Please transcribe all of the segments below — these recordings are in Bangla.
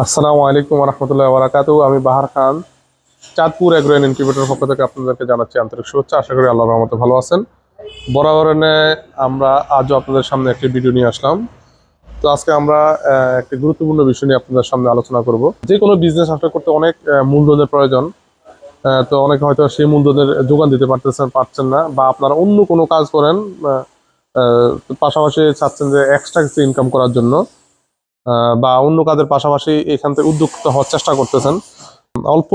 আসসালামু আলাইকুম রহমতুল্লাহ বারাকাতু। আমি বাহার খান, চাঁদপুর এগ্রো অ্যান্ড ইনকিউবেটরের পক্ষ থেকে আপনাদেরকে জানাচ্ছি আন্তরিক শুভেচ্ছা। আশা করি আল্লাহর রহমতে ভালো আছেন। বরাবর আমরা আজও আপনাদের সামনে একটি ভিডিও নিয়ে আসলাম। তো আজকে আমরা একটি গুরুত্বপূর্ণ বিষয় নিয়ে আপনাদের সামনে আলোচনা করব। যে কোনো বিজনেস আসলে করতে অনেক মূলধনের প্রয়োজন। তো অনেকে হয়তো সেই মূলধনের যোগান দিতে পারছেন না, বা আপনারা অন্য কোনো কাজ করেন, পাশাপাশি চাচ্ছেন যে এক্সট্রা কিছু ইনকাম করার জন্য, বা অন্য কাজের পাশাপাশি এখান থেকে উদ্যোক্তা হওয়ার চেষ্টা করতেছেন। অল্প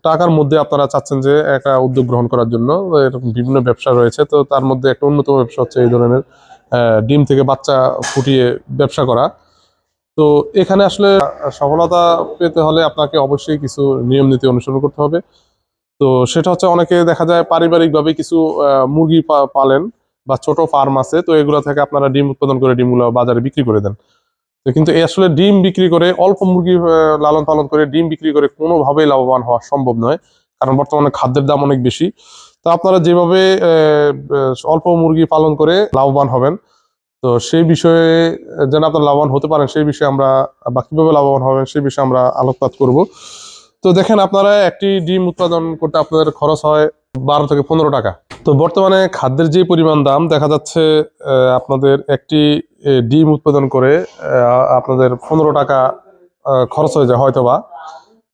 টাকার মধ্যে আপনারা চাচ্ছেন যে একটা উদ্যোগ গ্রহণ করার জন্য। এরকম বিভিন্ন ব্যবসা রয়েছে, তো তার মধ্যে একটা অন্যতম ব্যবসা হচ্ছে এই ধরনের ডিম থেকে বাচ্চা ফুটিয়ে ব্যবসা করা। তো এখানে আসলে সফলতা পেতে হলে আপনাকে অবশ্যই কিছু নিয়ম নীতি অনুসরণ করতে হবে। তো সেটা হচ্ছে, অনেকে দেখা যায় পারিবারিকভাবে কিছু মুরগি পালেন, বা ছোট ফার্ম আছে, তো এগুলো থেকে আপনারা ডিম উৎপাদন করে ডিমগুলো বাজারে বিক্রি করে দেন। তো কিন্তু এই আসলে ডিম বিক্রি করে, অল্প মুরগি লালন পালন করে ডিম বিক্রি করে কোনোভাবেই লাভবান হওয়া সম্ভব নয়। কারণ বর্তমানে খাদ্যের দাম অনেক বেশি। তো আপনারা যেভাবে অল্প মুরগি পালন করে লাভবান হবেন, তো সেই বিষয়ে যেন আপনারা লাভবান হতে পারেন, সেই বিষয়ে আমরা, বা কিভাবে লাভবান হবেন সেই বিষয়ে আমরা আলোকপাত করব। তো দেখেন, আপনারা একটি ডিম উৎপাদন করতে আপনাদের খরচ হয় 12 থেকে 15 টাকা। তো বর্তমানে খাদ্যের যে পরিমাণ দাম দেখা যাচ্ছে, আপনাদের একটি ডিম উৎপাদন করে আপনাদের 15 টাকা খরচ হয়ে যায় হয়তোবা।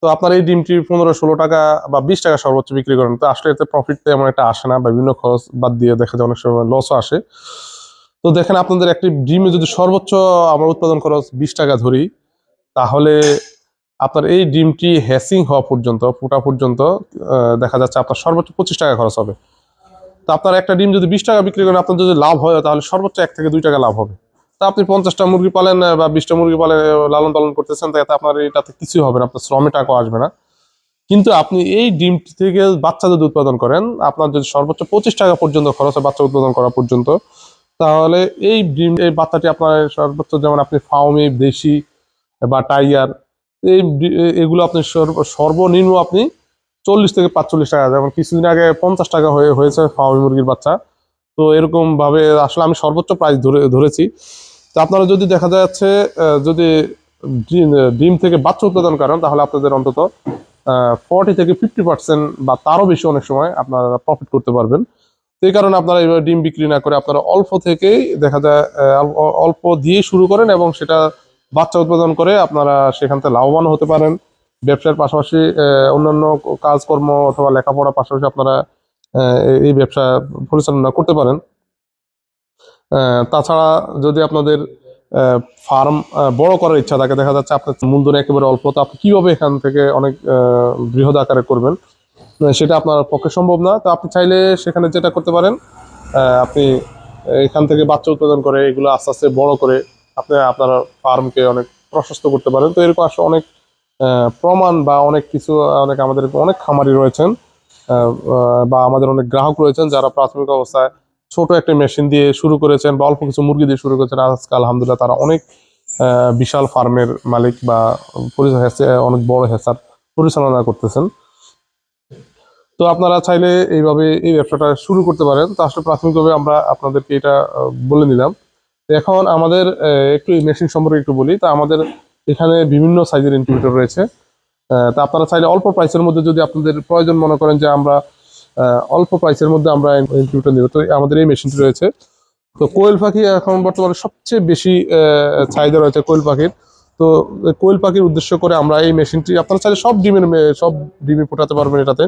তো আপনার এই ডিমটি 15-16 টাকা বা 20 টাকা সর্বোচ্চ বিক্রি করেন, তো আসলে এতে প্রফিট তেমন একটা আসে না, বা বিভিন্ন খরচ বাদ দিয়ে দেখা যায় অনেক সময় লসও আসে। তো দেখেন, আপনাদের একটি ডিমে যদি সর্বোচ্চ আমরা উৎপাদন খরচ 20 টাকা ধরি, তাহলে আপনার এই ডিমটি হ্যাচিং হওয়া পর্যন্ত, ফোটা পর্যন্ত দেখা যাচ্ছে আপনার সর্বোচ্চ 25 টাকা খরচ হবে। তো আপনার একটা ডিম যদি 20 টাকা বিক্রি করেন, আপনার যদি লাভ হয় তাহলে সর্বোচ্চ 1 থেকে 2 টাকা লাভ হবে। তা আপনি 50টা মুরগি পালেন, বা 20টা মুরগি পালেন, লালন পালন করতেছেন, তাতে আপনার এটাতে কিছুই হবে না, আপনার শ্রমে টাকাও আসবে না। কিন্তু আপনি এই ডিমটি থেকে বাচ্চা যদি উৎপাদন করেন, আপনার যদি সর্বোচ্চ 25 টাকা পর্যন্ত খরচ হয় বাচ্চা উৎপাদন করা পর্যন্ত, তাহলে এই বাচ্চাটি আপনার সর্বোচ্চ, যেমন আপনি ফাউমি, দেশি বা টাইগার, এগুলো আপনি সর্বনিম্ন আপনি 40 থেকে 45 টাকা, যেমন কিছুদিন আগে 50 টাকা হয়েছে ফার্মি মুরগির বাচ্চা। তো এরকম ভাবে আসলে আমি সর্বোচ্চ প্রাইস ধরেছি। তো আপনারা যদি দেখা যাচ্ছে, যদি ডিম থেকে বাচ্চা উৎপাদন করেন, তাহলে আপনাদের অন্তত 40 থেকে 50% বা তারও বেশি অনেক সময় আপনারা প্রফিট করতে পারবেন। তো এই কারণে আপনারা এইভাবে ডিম বিক্রি না করে আপনারা অল্প থেকেই দেখা যায়, অল্প দিয়ে শুরু করেন, এবং সেটা বাচ্চা উৎপাদন করে আপনারা সেখান থেকে লাভবান হতে পারেন। ব্যবসার পাশাপাশি অন্যান্য কাজকর্ম অথবা লেখাপড়ার পাশাপাশি আপনারা এই ব্যবসা পরিচালনা করতে পারেন। তাছাড়া যদি আপনাদের ফার্ম বড় করার ইচ্ছা থাকে, দেখা যাচ্ছে আপনার মূলধন একেবারে অল্প, তো আপনি কিভাবে এখান থেকে অনেক বৃহৎ আকারে করবেন, সেটা আপনার পক্ষে সম্ভব না। তো আপনি চাইলে সেখানে যেটা করতে পারেন, আপনি এখান থেকে বাচ্চা উৎপাদন করে এগুলো আস্তে আস্তে বড় করে আপনি আপনার ফার্মকে অনেক প্রশস্ত করতে পারেন। তো এরকম আসলে অনেক প্রমাণ বা অনেক কিছু, আমাদের অনেক খামারি রয়েছেন, বা আমাদের অনেক গ্রাহক রয়েছেন যারা প্রাথমিক অবস্থায় ছোট একটা মেশিন দিয়ে শুরু করেছেন, বা অল্প কিছু মুরগি দিয়ে শুরু করেছেন। আজকে আলহামদুলিল্লাহ তারা অনেক বিশাল ফার্মের মালিক, বা অনেক বড় হেসার পরিচালনা করতেছেন। তো আপনারা চাইলে এইভাবে এই ব্যবসাটা শুরু করতে পারেন। তো আসলে প্রাথমিকভাবে আমরা আপনাদেরকে এটা বলে নিলাম। এখন আমাদের একটু মেশিন সম্পর্কে একটু বলি। তা আমাদের এখানে বিভিন্ন সাইজের ইনকিউবেটর রয়েছে। তা আপনারা চাইলে অল্প প্রাইসের মধ্যে, যদি আপনাদের প্রয়োজন মনে করেন যে আমরা অল্প প্রাইসের মধ্যে আমরা ইনকিউবেটর নিব, তো আমাদের এই মেশিনটি রয়েছে। তো কোয়েল পাখি এখন বর্তমানে সবচেয়ে বেশি চাহিদা রয়েছে কোয়েল পাখির। তো কোয়েল পাখির উদ্দেশ্য করে আমরা এই মেশিনটি, আপনারা চাইলে সব ডিমই ফোটাতে পারবেন এটাতে।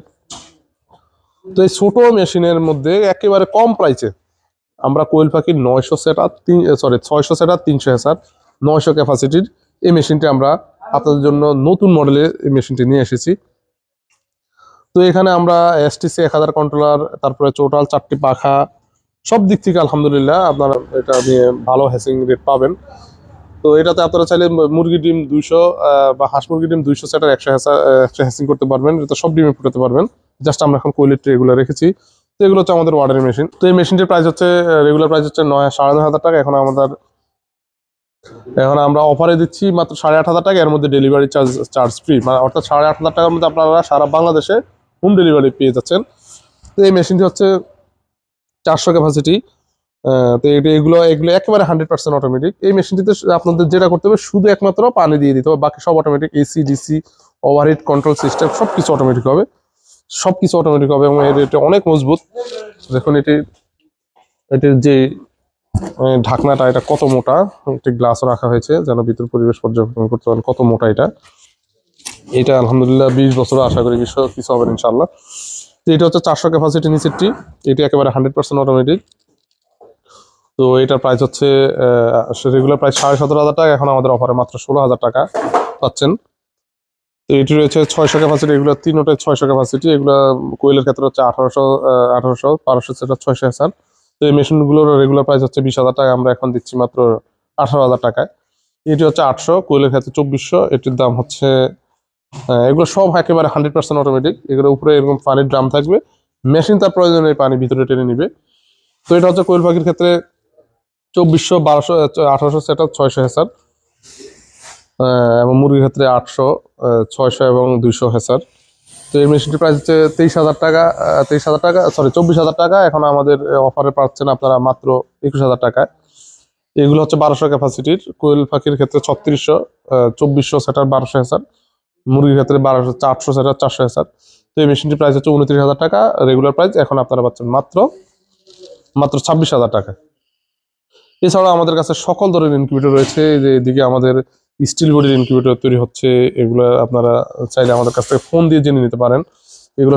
তো এই ছোট মেশিনের মধ্যে একেবারে কম প্রাইসে আমরা কোয়েল পাখির 600 সেটার 300 হেসার 900 ক্যাপাসিটির এই মেশিনটি আমরা আপনাদের জন্য নতুন মডেলের এই মেশিনটি নিয়ে এসেছি। তো এখানে আমরা এসটিসি 1000 কন্ট্রোলার, তারপরে টোটাল 4টি পাখা, সব দিক থেকে আলহামদুলিল্লাহ আপনারা এটা নিয়ে ভালো হ্যাচিং রেট পাবেন। তো এটাতে আপনারা চাইলে মুরগি ডিম 200 বা হাঁস মুরগি ডিম 200 সেটার 100 হ্যাচিং করতে পারবেন। এটা সব ডিমে ফুটাতে পারবেন। জাস্ট আমরা এখন কোয়েলের ট্রে এগুলো রেখেছি। তো এগুলো হচ্ছে আমাদের ওয়ার্ডের মেশিন। তো এই মেশিনটির প্রাইস হচ্ছে, রেগুলার প্রাইস হচ্ছে 9,500 টাকা। এখন আমরা অফারে দিচ্ছি মাত্র 8,500 টাকা। এর মধ্যে ডেলিভারি চার্জ ফ্রি, মানে অর্থাৎ 8,500 টাকার মধ্যে আপনারা সারা বাংলাদেশে হোম ডেলিভারি পেয়ে যাচ্ছেন। তো এই মেশিনটি হচ্ছে 400 ক্যাপাসিটি। তো এগুলো এগুলো একেবারে 100% অটোমেটিক। এই মেশিনটিতে আপনাদের যেটা করতে হবে শুধু একমাত্র পানি দিয়ে দিতে হবে, বাকি সব automatic. AC, DC, overheat control system সবকিছু অটোমেটিক হবে, সবকিছু অটোমেটিক হবে। এবং এটা অনেক মজবুত। দেখুন এটির যে ঢাকনাটা, এটা কত মোটা, একটি গ্লাসও রাখা হয়েছে যেন ভিতর পরিবেশ পর্যবেক্ষণ করতে পারেন কত মোটা এটা। এটা আলহামদুলিল্লাহ 20 বছর আশা করি কিছু হবে ইনশাল্লাহ। তো এটা হচ্ছে 400 ক্যাপাসিটি নিচেরটি, এটি একেবারে 100% অটোমেটিক। তো এটার প্রাইস হচ্ছে রেগুলার প্রাইস 17,500 টাকা, এখন আমাদের অফারে মাত্র 16,000 টাকা পাচ্ছেন। তো এটি রয়েছে 600 ক্যাপাসিটি, এগুলো তিনটাই 600 ক্যাপাসিটি। এগুলো কোয়েলের ক্ষেত্রে হচ্ছে 1800, 1200 সেটা 600 এসআর। তো এই মেশিনগুলোর রেগুলার প্রাইস হচ্ছে 20,000 টাকা, আমরা এখন দিচ্ছি মাত্র 18,000 টাকায়। এটি হচ্ছে 800, কোয়েলের ক্ষেত্রে 2400, এটির দাম হচ্ছে এগুলো সব একেবারে 100% অটোমেটিক। এগুলোর উপরে এরকম পানির ড্রাম থাকবে, মেশিন তার প্রয়োজনে পানি ভিতরে টেনে নিবে। তো এটা হচ্ছে কোয়েল পাখির ক্ষেত্রে 2400, 1200, 1800 সেট আপ, 600 হেসার। এবং মুরগির ক্ষেত্রে 800, 600 এবং 200 হেসার। তো এই মেশিনটির প্রাইস হচ্ছে 23,000 টাকা, 23,000 টাকা, সরি 24,000 টাকা। এখন আমাদের অফারে পাচ্ছেন আপনারা মাত্র 21,000 টাকায়। এগুলো হচ্ছে 1200 ক্যাপাসিটির। কোয়েল পাখির ক্ষেত্রে 3600, 2400 সেটার 1200 হেসার। মুরগির ক্ষেত্রে 1200, 400 সেটার 400 হেসার। তো এই মেশিনটির প্রাইস হচ্ছে 29,000 টাকা রেগুলার প্রাইস, এখন আপনারা পাচ্ছেন মাত্র 26,000 টাকা। এছাড়াও আমাদের কাছে সকল ধরনের ইনকিউবেটর রয়েছে। যে এদিকে আমাদের স্টিল বডির ইনকিউবেটর তৈরি হচ্ছে, এগুলো আপনারা চাইলে আমাদের কাছ থেকে ফোন দিয়ে জেনে নিতে পারেন। এগুলো